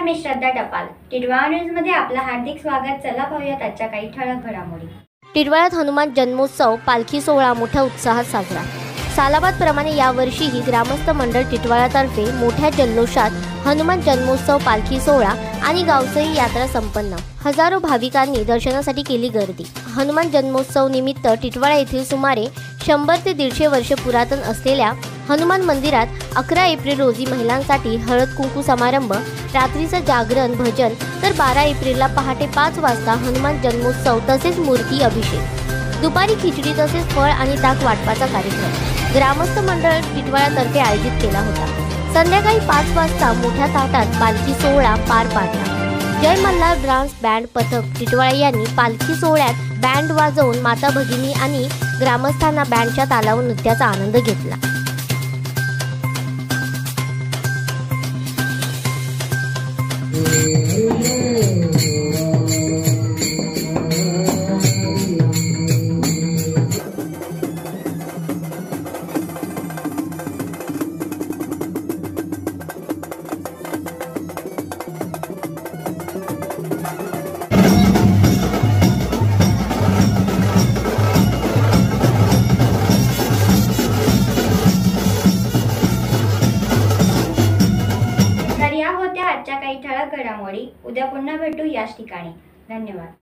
मी श्रद्धा टपाल. टिटवाळा न्यूज मध्ये आपलं हार्दिक स्वागत. चला पाहूयात आजच्या काही ठळक घडामोडी. टिटवाळ्यात हनुमान जन्मोत्सव पालखी सोहळा मोठ्या उत्साहात साजरा. सालाबाद प्रमाणे यावर्षीही ग्रामस्थ मंडळ टिटवाळ्यातर्फे मोठ्या जल्लोषात हनुमान जन्मोत्सव पालखी सोहळा आणि गावसई यात्रा संपन्न. हजारो भाविकांनी दर्शनासाठी केली गर्दी. हनुमान जन्मोत्सव निमित्त टिटवाळा येथील सुमारे 100 ते 150 वर्ष पुरातन असलेल्या हनुमान मंदिरात 11 एप्रिल रोजी महिलांसाठी हळद कुंकू समारंभ, रात्रीचं जागरण भजन, तर 12 एप्रिलला पहाटे 5 वाजता हनुमान जन्मोत्सव तसेच मूर्ती अभिषेक, दुपारी खिचडी तसेच फळ आणि ताक वाटपाचा कार्यक्रम ग्रामस्थ मंडळ टिटवाळ्यातर्फे आयोजित केला होता. संध्याकाळी 5 वाजता मोठ्या ताटात पालखी सोहळा पार पाडला. जय मल्हार ब्रांच बँड पथक टिटवाळा यांनी पालखी सोहळ्यात बँड वाजवून माता भगिनी आणि ग्रामस्थांना बँडच्या तालावर नृत्याचा आनंद घेतला. तर या होत्या आजच्या काही ठळक घडामोडी. उद्या पुन्हा भेटू याच ठिकाणी. धन्यवाद.